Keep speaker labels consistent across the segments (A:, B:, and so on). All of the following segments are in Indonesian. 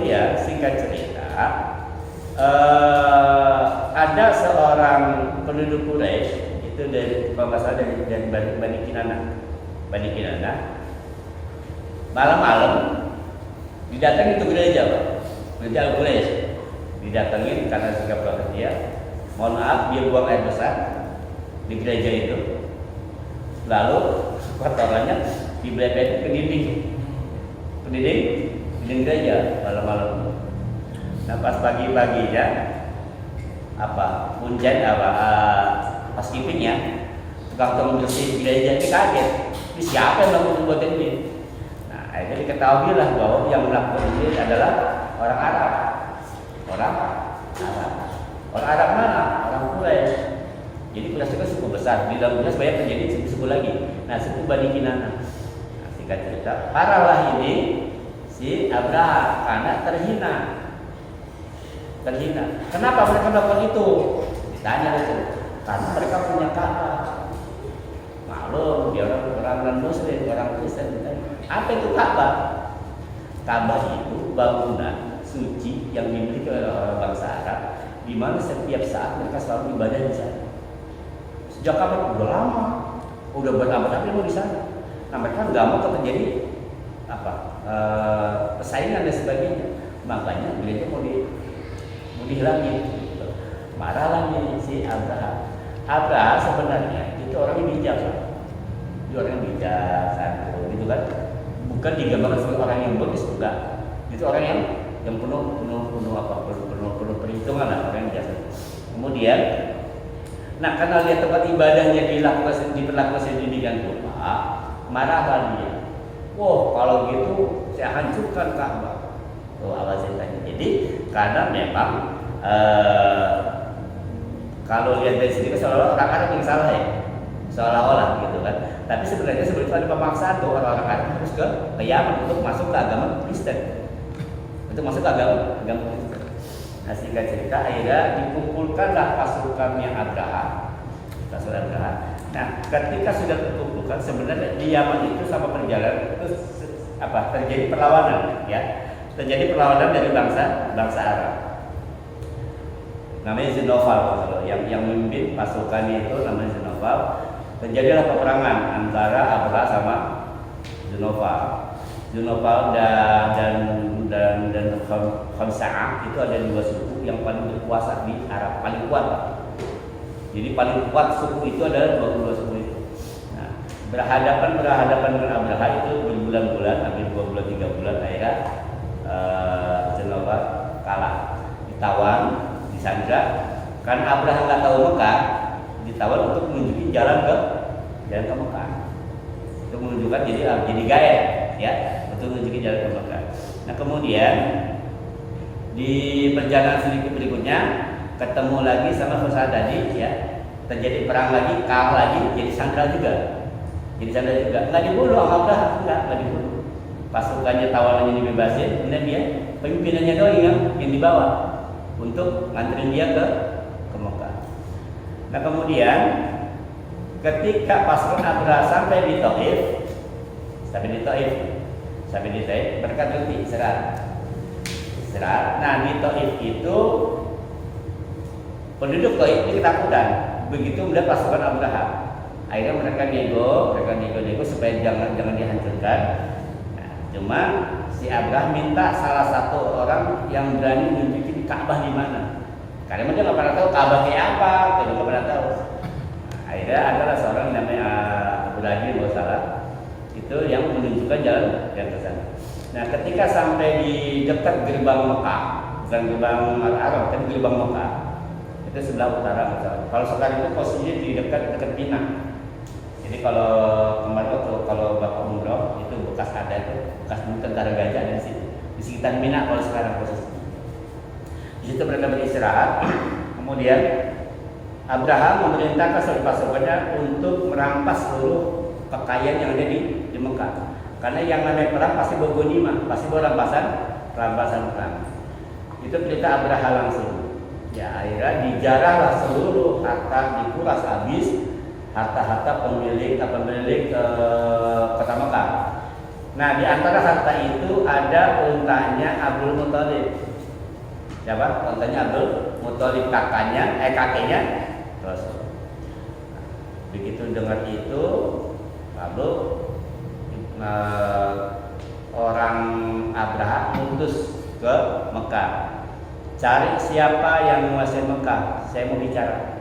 A: kemudian singkat cerita, ada seorang penduduk Quraisy itu dari kalau nggak salah dari Bani Kinana, malam-malam didatangi ke gereja, Pak. Gereja Quraisy didatengin karena sikap protes dia. Mohon maaf, dia buang air besar di gereja itu, lalu kotorannya dibelepetin ke dinding gereja malam-malam. Nah pas pagi-paginya pas kipingnya tukang bersih gereja ini kaget, ini siapa yang melakukan perbuatan ini? Nah akhirnya diketahui lah bahwa yang melakukan ini adalah orang Arab. Orang Arab mana? Orang Quraisy. Jadi Quraisy itu suku besar. Di dalam Quraisy banyak terjadi suku lagi. Nah suku Bani Kinana. Nah, singkat cerita, parahlah ini si Abraha karena terhina. Kenapa mereka melakukan itu? Ditanya itu. Karena mereka punya Ka'bah. Maklum dia orang Muslim, orang Kristen. Apa itu Ka'bah? Ka'bah itu bangunan suci yang dimiliki oleh orang bangsa Arab, di mana setiap saat mereka selalu ibadah di sana. Sejak kapan? Udah lama, udah berabad-abad mau di sana. Nah mereka nggak mau terjadi persaingan dan sebagainya. Makanya gereja mau dihilangin. Marahlah si Abraha. Abraha sebenarnya itu orang yang bijak, dia orang yang bijak, santun, gitu kan? Bukan digambarkan sebagai orang yang bodoh, enggak. Itu orang yang penuh perhitungan lah, orang yang biasa. Kemudian, nah karena lihat tempat ibadahnya diperlakukan sedemikian rupa, marahlah dia. Wah kalau gitu saya hancurkan Ka'bah. Tuh awal ceritanya. Jadi karena memang kalau lihat dari sini seolah-olah orang Arab yang salah ya, seolah-olah gitu kan. Tapi sebenarnya ada pemaksaan tuh orang-orang Arab harus ke Yaman untuk masuk ke agama Kristen. Nah singkat cerita akhirnya dikumpulkanlah pasukannya Abraha. Nah ketika sudah terkumpulkan sebenarnya di Yaman itu sama perjalanan itu terjadi perlawanan ya, terjadi perlawanan dari bangsa Arab. Namanya Zenoval kalau yang memimpin pasukannya itu namanya Zenoval. Terjadilah peperangan antara Abraha sama Zenoval dan Khamsa'ah itu ada dua suku yang paling berkuasa di Arab, paling kuat. Jadi paling kuat suku itu adalah 22 suku itu. Nah, berhadapan dengan Abraha itu berbulan-bulan, hampir 2 bulan 3 bulan akhirnya Zenoval kalah, ditawan, disandra. Karena Abraha nggak tahu Mekah, ditawan untuk menunjukin jalan ke Mekah, untuk menunjukkan jadi gaet ya, untuk menunjukin jalan ke Mekah. Nah kemudian di perjalanan sedikit berikutnya ketemu lagi sama Khosal tadi ya, terjadi perang lagi, kalah lagi, jadi sandra juga, nggak dibunuh Abraha, nggak dibunuh. Pasukannya tawanannya dibebasin, kemudian dia pimpinannya doang yang dibawa untuk nganterin dia ke Mekah. Nah kemudian ketika pasukan Abraha sampai di Taif, mereka berhenti istirahat. Nah di Taif itu penduduk Taif ini ketakutan begitu melihat pasukan Abraha. Akhirnya mereka nego supaya jangan dihancurkan. Nah, cuma si Abraha minta salah satu orang yang berani menunjukin Ka'bah di mana. Karena dia nggak pernah tahu Ka'bah kayak apa, dia nggak pernah tahu. Nah, akhirnya adalah seorang namanya Abu Lahab kalau salah, itu yang menunjukkan jalan ke sana. Nah, ketika sampai di dekat gerbang Mekah, bukan gerbang Al-Arab, tapi gerbang Mekah, itu sebelah utara misalnya. Kalau sekarang itu posisinya di dekat Mina. Jadi kalau kemarin kalau Bapak umroh itu bekas tentara gajah ada di situ, di sekitar Mina kalau sekarang posisinya. Di situ mereka beristirahat. Kemudian Abraham memerintahkan seluruh pasukannya untuk merampas seluruh kekayaan yang ada di Mekah. Karena yang namanya perang pasti bawa ghanimah, pasti bawa rampasan perang. Itu perintah Abraham langsung. Ya akhirnya dijarahlah seluruh harta, dikuras habis harta-harta pemilik kota Mekah. Nah, di antara harta itu ada untanya Abdul Muthalib. Siapa? Untanya Abdul Muthalib, kakeknya Rasul. Begitu dengar itu, lalu orang Abraha mutus ke Mekah. Cari siapa yang menguasai Mekah, saya mau bicara.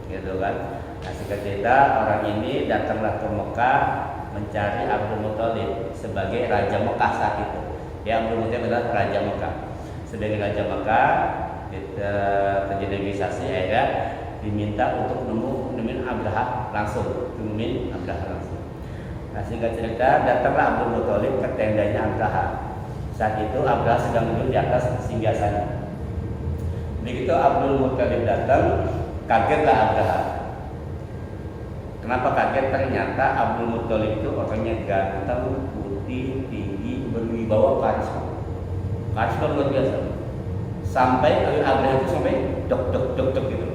A: Gitu kan. Nah, singkat cerita, orang ini datanglah ke Mekah mencari Abdul Muthalib sebagai Raja Mekah saat itu. Ya, Abdul Muthalib adalah Raja Mekah. Sebagai Raja Mekah, terjadi negosiasi, akhirnya diminta untuk nemuin Abraha langsung, Nah, singkat cerita, datanglah Abdul Muthalib ke tendanya Abraha. Saat itu Abraha sedang duduk di atas singgasana. Begitu Abdul Muthalib datang, kagetlah Abraha. Kenapa kaget? Ternyata Abdul Muthalib itu orangnya ganteng, putih, tinggi, berwibawa, karisma luar biasa. Sampai Abraha itu sampai dok gitu.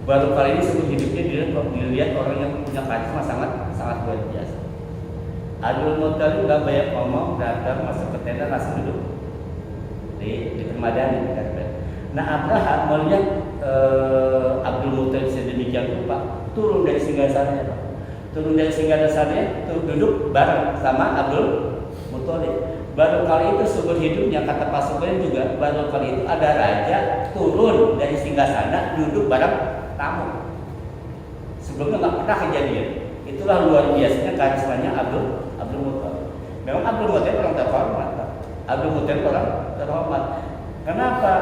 A: Baru kali ini seumur hidupnya dilihat orang yang punya karisma sangat luar biasa. Abdul Muthalib gak banyak ngomong, datang masuk ke tenda langsung duduk di permadani. Nah, Abraha melihat Abdul Muthalib sedemikian rupa, turun dari singgasananya, Pak. Duduk bareng sama Abdul Muthalib. Baru kali itu seumur hidupnya, kata pasukannya juga, baru kali itu ada raja turun dari singgasana duduk bareng tamu. Sebelumnya nggak pernah kejadian. Itulah luar biasanya karismanya Abdul Muthalib. Memang Abdul Muthalib orang terhormat. Kenapa?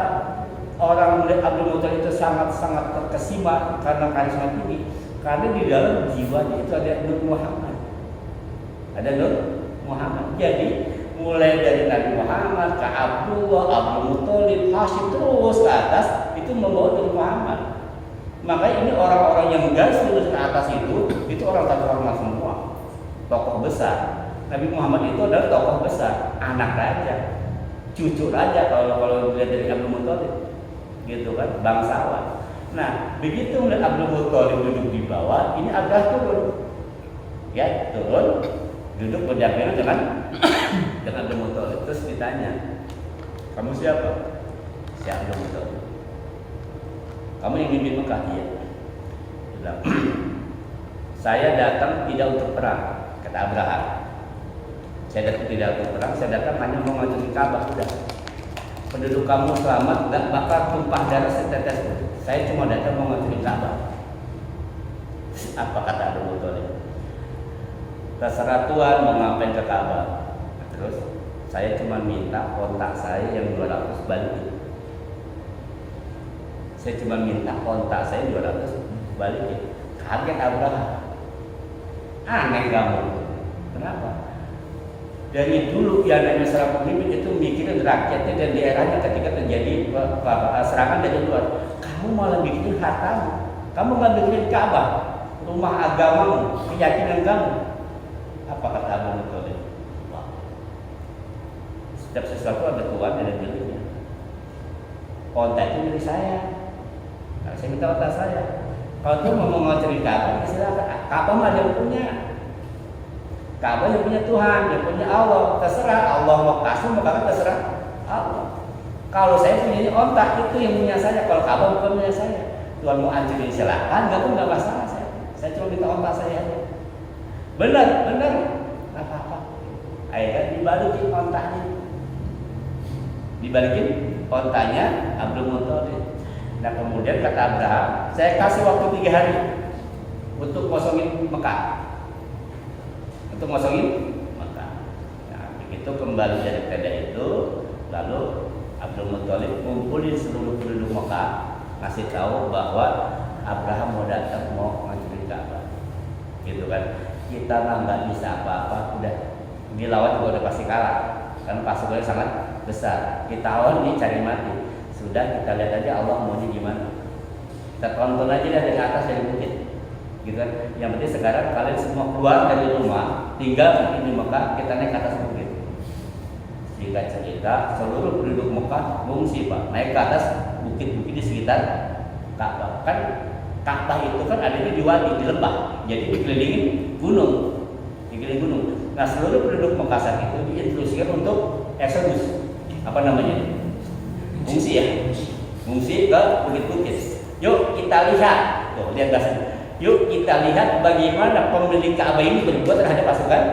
A: Orang melihat Abdul Muthalib itu sangat terkesima karena karisma tinggi. Karena di dalam jiwanya itu ada Nur Muhammad. Jadi mulai dari Nabi Muhammad ke Abdullah, Abdul Muthalib, Hashim terus ke atas itu membawa Nur Muhammad. Makanya ini orang-orang yang garis lurus ke atas itu orang terhormat semua, tokoh besar. Nabi Muhammad itu adalah tokoh besar, anak raja, cucu raja kalau dilihat dari Abdul Muthalib. Gitu kan, bangsawan. Nah, begitu melihat Abdul Muthalib duduk di bawah, ini Abraha turun. Ya, turun, duduk berdampingan dengan Abdul Muthalib. Terus ditanya, "Kamu siapa?" "Si Abdul Muthalib." "Kamu yang mimpin Mekah?" "Iya." Bilang, "Saya datang tidak untuk perang," kata Abraha. "Saya datang tidak untuk perang, saya datang hanya mau ngancurin Ka'bah, sudah. Penduduk kamu selamat, gak bakal tumpah darah setetes pun. Saya cuma datang mau ngancurin Ka'bah." Apa kata Abdul Muthalib? "Terserah Tuhan mau ngapain ke Ka'bah. Terus saya cuma minta kontak saya yang 200 balikin. Saya cuma minta kontak saya 200 balikin." Kaget Abraha. Aneh kamu. Kenapa? Dari dulu yang namanya seorang pemimpin itu mikirin rakyatnya dan daerahnya ketika terjadi serangan dari luar. Kamu malah bikin hartamu, kamu nggak bikin Ka'bah, rumah agamamu, keyakinan kamu. Apa kata Abdul Muthalib? Wah, setiap sesuatu ada Tuhan dan ada miliknya. Kontak itu milik saya. Nah, saya minta kontak saya. Kalau tuh mau ngancurin Ka'bah, silakan. Ka'bah mah yang punya. Ka'bah yang punya Tuhan, yang punya Allah. Terserah Allah mau kasih, maka terserah Allah. Kalau saya punya ontak itu yang punya saya. Kalau Ka'bah bukan punya saya. Tuhan mau hancurin silakan, nggak masalah saya. Saya cuma minta ontak saya aja. Benar, nggak apa-apa. Akhirnya dibalikin ontaknya. Abdul Muthalib. Nah, kemudian kata Abraham, saya kasih waktu 3 hari untuk kosongin Mekah. Nah, begitu kembali dari tenda itu, lalu Abdul Muthalib ngumpulin seluruh penduduk Mekah, ngasih tahu bahwa Abraham mau datang mau ngancurin Ka'bah. Gitu kan. Kita mah nggak bisa apa-apa, udah dilawan juga udah pasti kalah. Karena pasukannya sangat besar. Kita lawan ini cari mati. Sudah, kita lihat aja Allah maunya gimana. Kita tonton aja dari atas dari bukit. Gitu kan. Yang penting sekarang kalian semua keluar dari rumah, tinggal di Mekah, kita naik ke atas bukit. Jika cerita seluruh penduduk Mekah mengungsi, Pak, naik ke atas bukit-bukit di sekitar Ka'bah. Kan Ka'bah itu kan adanya di wadi, di lembah, jadi dikelilingin gunung. Nah, seluruh penduduk Makassar itu diinstruksikan untuk eksodus. Apa namanya? Mengungsi ya. Mengungsi ke Bukit Bukit. Yuk kita lihat. Tuh, lihat bahasa. Yuk kita lihat bagaimana pemilik Ka'bah ini berbuat terhadap pasukan